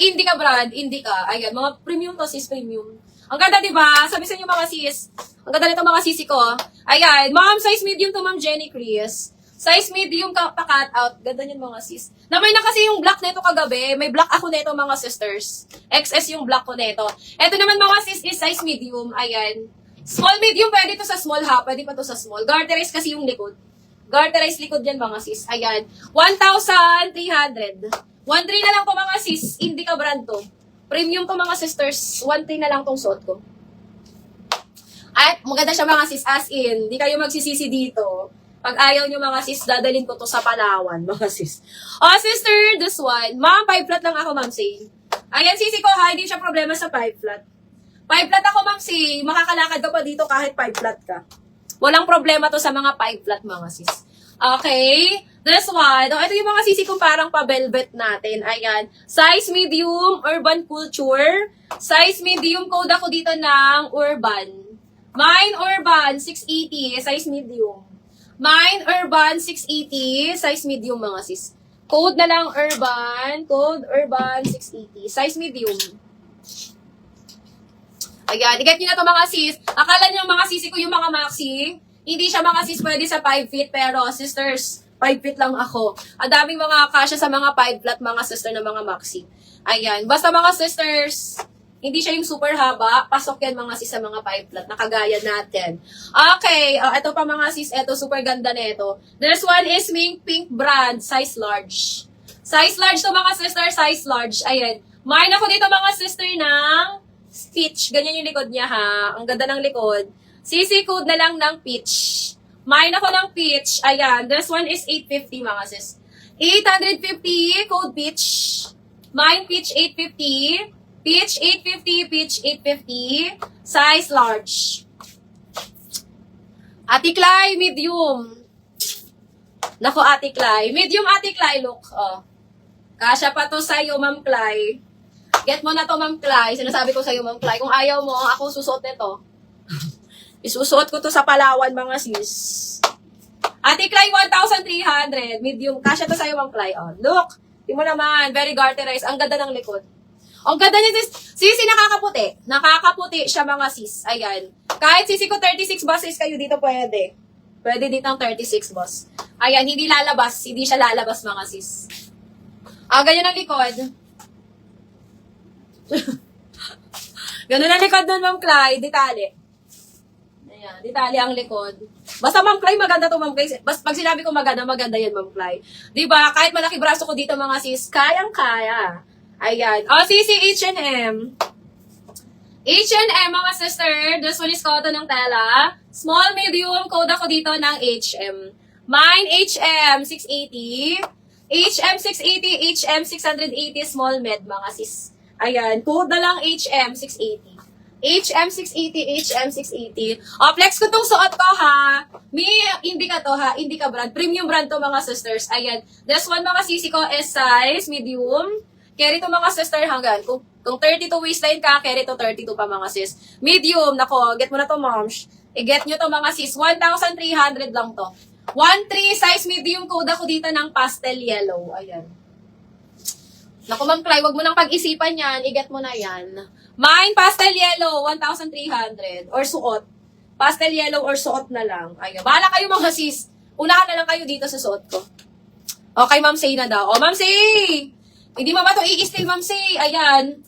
Indica brand, Indica. Ayan, mga premium to, sis, premium. Ang ganda, di ba? Sabi sa inyo mga sis. Ang ganda nito mga sisi ko. Ayan, ma'am, size medium to ma'am Jenny Chris. Size medium ka pa-cut out. Ganda niyan mga sis. Namay na kasi yung black nito kagabi. May black ako nito mga sisters. XS yung black ko nito. Ito naman mga sis is size medium. Ayan. Small medium, pwede to sa small ha. Pwede pa to sa small. Garterize kasi yung likod. Garterize likod yan mga sis. Ayan. 1,300. 1,300 na lang to mga sis. Indica brand to. Premium to mga sisters. 1,300 na lang tong suot ko. At maganda siya mga sis as in. Di kayo magsisisi dito. Pag ayaw nyo mga sis, dadalhin ko to sa Palawan mga sis. Oh sister, this one. Ma'am, 5 flat lang ako ma'am say. Ayan sisi ko ha, hindi siya problema sa 5 flat. 5 flat ako ma'am say. Makakalakad ka pa dito kahit 5 flat ka. Walang problema to sa mga 5 flat mga sis. Okay? This one. Oh, ito yung mga sisi kong parang pa-velvet natin. Ayan. Size medium, urban culture. Size medium, code ako dito ng urban. Mine urban, 680. Size medium. Mine urban, 680. Size medium mga sis. Code na lang urban. Code urban, 680. Size medium. Ayan. I-get nyo na to mga sis. Akala nyo mga sisi ko yung mga maxi. Hindi siya mga sis pwede sa 5 feet, pero sisters, 5 feet lang ako. Ang daming mga kasya sa mga 5 flat, mga sister na mga maxi. Ayan. Basta mga sisters, hindi siya yung super haba. Pasok yan mga sis sa mga 5 flat. Nakagaya natin. Okay. Ito pa mga sis. Ito, super ganda nito. This one is Mink Pink brand. Size large. Size large to mga sister. Size large. Ayan. Mine ako dito mga sister ng Stitch. Ganyan yung likod niya ha. Ang ganda ng likod. CC code na lang ng peach. Mine ako ng peach. Ayan. This one is 850 mga sis. 850. Code peach. Mine peach 850. Peach 850. Peach 850. Size large. Ate Clay, medium. Nako, Ate Clay. Medium, Ate Clay. Look. Oh. Kasya pa to sa'yo, Ma'am Clay. Get mo na to, Ma'am Clay. Sinasabi ko sa'yo, Ma'am Clay. Kung ayaw mo, ako susuot nito. Isusuot ko to sa Palawan, mga sis. Ate Clay, 1,300. Medium. Kasya to sa'yo, Ma'am Clay. Oh, look. Tingnan mo naman. Very garterized. Ang ganda ng likod. Ang ganda niya, sis. Sisi, nakakaputi. Nakakaputi siya, mga sis. Ayan. Kahit sisi ko 36 buses kayo dito, pwede. Pwede dito ang 36 bus. Ayan, hindi lalabas. Hindi siya lalabas, mga sis. Ganyan ang likod. Ganun ang likod nun, Ma'am Clay. Detali. Ayan, detali ang likod. Basta Ma'am Clay, maganda to Ma'am Clay. Basta pag sinabi ko maganda, maganda yan Ma'am Clay. Diba? Kahit malaki braso ko dito mga sis, kayang-kaya. Ayan. Sisi H&M. H&M mga sister. This one is cotton ng tela. Small, medium, code ako dito ng HM. Mine HM 680. HM 680, HM 680, small med mga sis. Ayan, code na lang HM 680. HM 680, HM 680. Flex ko tong suot ko ha. May Indica to ha. Indica brand. Premium brand to mga sisters. Ayan. This one mga sisi ko is size medium. Carry to mga sister hanggang. Kung 32 waistline ka, carry to 32 pa mga sis. Medium. Nako, get mo na to moms. I-get nyo to mga sis. 1,300 lang to. 1,3 size medium code ako dito ng pastel yellow. Ayan. Naku, Ma'am Clay, wag mo nang pag-isipan yan. I-get mo na yan. Mine, pastel yellow, 1,300. Or suot. Pastel yellow or suot na lang. Ayun. Bahala kayo mga sis. Unahan na lang kayo dito sa suot ko. Okay, Ma'am Say na daw. Ma'am Say! Hindi mo ba ito i-steal, Ma'am Say? Ayan.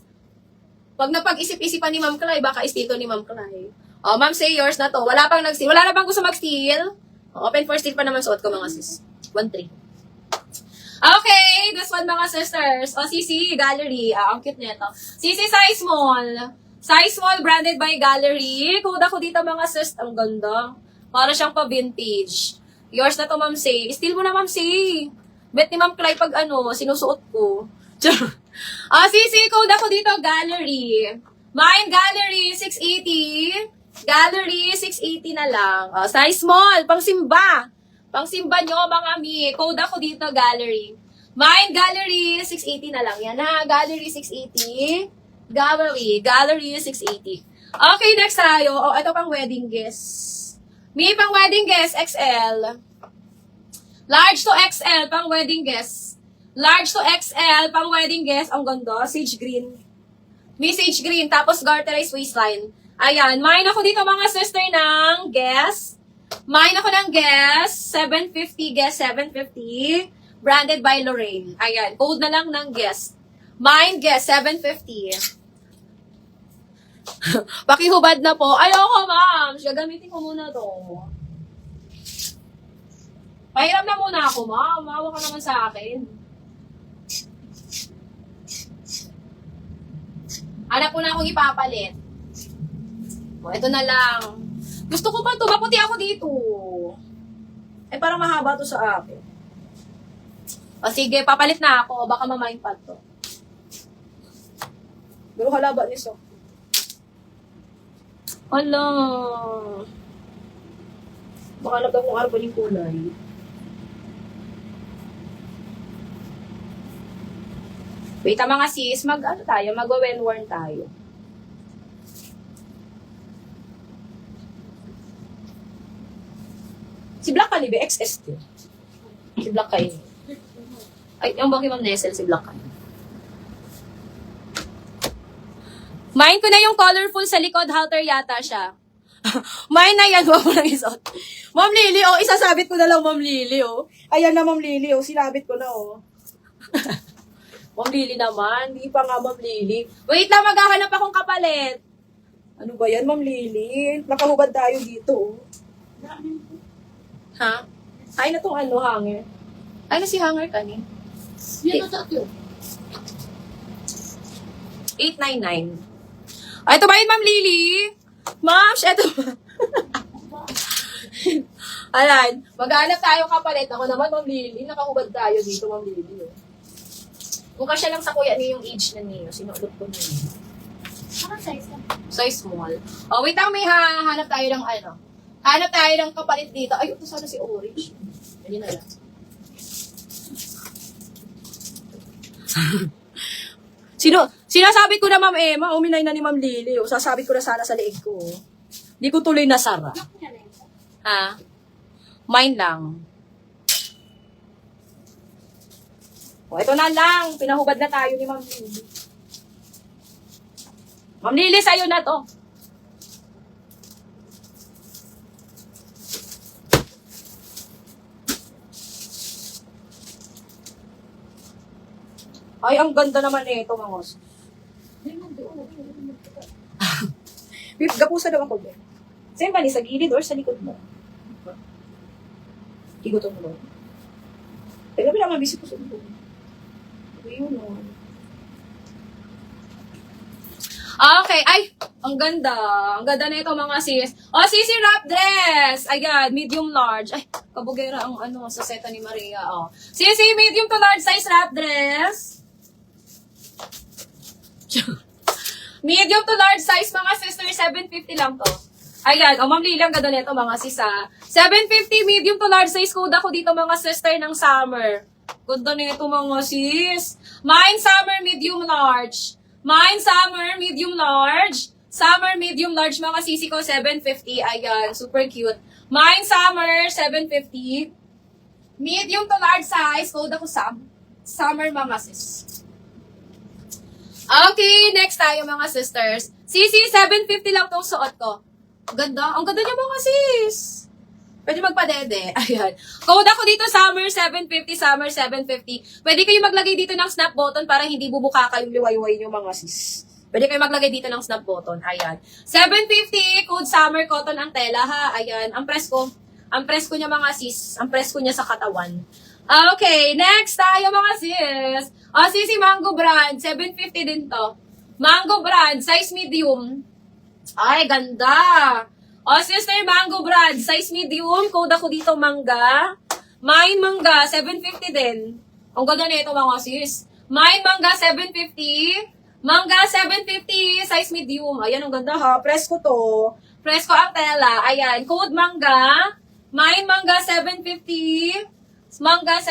Pag napag-isip-isipan ni Ma'am Clay, baka i-steal to ni Ma'am Clay. Ma'am Say, yours na to. Wala pang nag-steal. Wala na bang gusto mag-steal? Open for steal pa naman suot ko, mga sis. 1,300. Okay, this one mga sisters. Sisi, Gallery. Ang cute nito. Sisi, size small. Size small, branded by Gallery. Code ako dito mga sis. Ang ganda. Para siyang pa-vintage. Yours na to, Ma'am Say. Steal mo na, Ma'am Say. Bet ni Ma'am Clay pag sinusuot ko. Sisi, code ako dito, Gallery. Mine, Gallery, 680. Gallery, 680 na lang. Size small, pang simba. Pang-simba nyo, mga mi. Code ako dito, Gallery. Mine, Gallery, 680 na lang. Yan ha, Gallery 680. Gallery 680. Okay, next tayo. Ito pang wedding guest. May pang wedding guest, XL. Large to XL, pang wedding guest. Large to XL, pang wedding guest. Ang ganda. Sage green. May sage green. Tapos garterized waistline. Ayan. Mine ako dito mga sister ng guest. Mine ako ng guest. 750. Guest 750. Branded by Lorraine. Ayan. Code na lang ng guest. Mine guest 750. Pakihubad na po. Ayoko, ma'am. Gagamitin ko muna to. Pahiram na muna ako, ma'am. Mawa ka naman sa akin. Hanap ko na akong ipapalit. O, ito na lang. Gusto ko pa ito. Maputi ako dito. Eh, parang mahaba to sa akin. O, sige. Papalit na ako. Baka mamain pa to. Pero halaba niso. Hala. Baka alam kung arbon yung kulay. Wait, mga sis, mag-when-worn tayo. Si Black Calibe, XS2. Si Black Calibe. Ay, yung baki Ma'am Nessel, si Black Calibe. Mine ko na yung colorful sa likod, halter yata siya. Mine na yan, wag mo lang isuot. Ma'am Lily, oh, isasabit ko na lang, Ma'am Lily, oh. Ayan na, Ma'am Lily, oh, sinabit ko na, oh. Ma'am Lily naman, hindi pa nga, Ma'am Lily. Wait lang, maghahanap akong kapalit. Ano ba yan, Ma'am Lily? Nakahubad tayo dito, oh. Ha? Ay na tong ano, hanger. Ay na si hanger kanin. Yan na tatlo. 899. Ay, ito ba yun, Ma'am Lily? Ma'am, ito ba? Alan, maghanap tayo kapalit. Ako naman, Ma'am Lily. Nakahubad tayo dito, Ma'am Lily. Kung kasya lang sa kuya niyo yung age na niyo, sinulot ko niyo. Ano size na? Size small. Oh, wait lang, may hanap tayo ng ano. Hanap tayo ng kapalit dito. Ay, ito sana si orange. Hindi na lang. Sinasabi ko na Ma'am Emma, uminay na ni Ma'am Lily. O, sasabi ko na sana sa leeg ko. Hindi ko tuloy nasara. Ha? Mine lang. O, ito na lang. Pinahubad na tayo ni Ma'am Lily. Ma'am Lily, sa'yo na to. Ay, ang ganda naman eh, ito mga os. Bip, gapusa daw ako, Bip. Saan ba ni? Sa gilid or sa likod mo? Igutom mo. Teka, bilang mabisi ko sa likod. Ayun o. Okay, ay, ang ganda. Ang ganda na ito mga sis. O, sisi wrap dress. Ayan, medium large. Ay, kabugera ang ano sa seta ni Maria. O. Sisi, medium to large size wrap dress. Medium to large size, mga sister, 750 lang to. Ayan, o Ma'am Lily, ang ganda nito, mga sis, 750 medium to large size code ako dito, mga sister, ng summer. Ganda nito, mga sis. Mine summer, medium large. Mine summer, medium large. Summer, medium large, mga sisi ko, 750. Ayan, super cute. Mine summer, 750. Medium to large size, code ako summer, mga sis. Okay, next tayo mga sisters. Sisi, 750 lang tong suot ko. Ganda. Ang ganda niya mga sis. Pwede magpadede. Ayan. Code ako dito, summer 750, summer 750. Pwede kayo maglagay dito ng snap button para hindi bubuka kayong liwayway nyo mga sis. Pwede kayo maglagay dito ng snap button. Ayan. 750, code summer cotton ang tela ha. Ayan. Ang press ko niya mga sis. Ang press ko niya sa katawan. Okay, next tayo mga sis. O, sisi Mango brand. 750 din to. Mango brand, size medium. Ay, ganda. O, sister Mango brand, size medium. Code ako dito, mangga. Mine mangga, 750 din. Ang ganda nito mga sis. Mine mangga, 750. Mangga, 750. Size medium. Ayan, ang ganda ha. Press ko to. Press ko ang tela. Ayan, code mangga. Mine mangga, 750. Mangga, 750.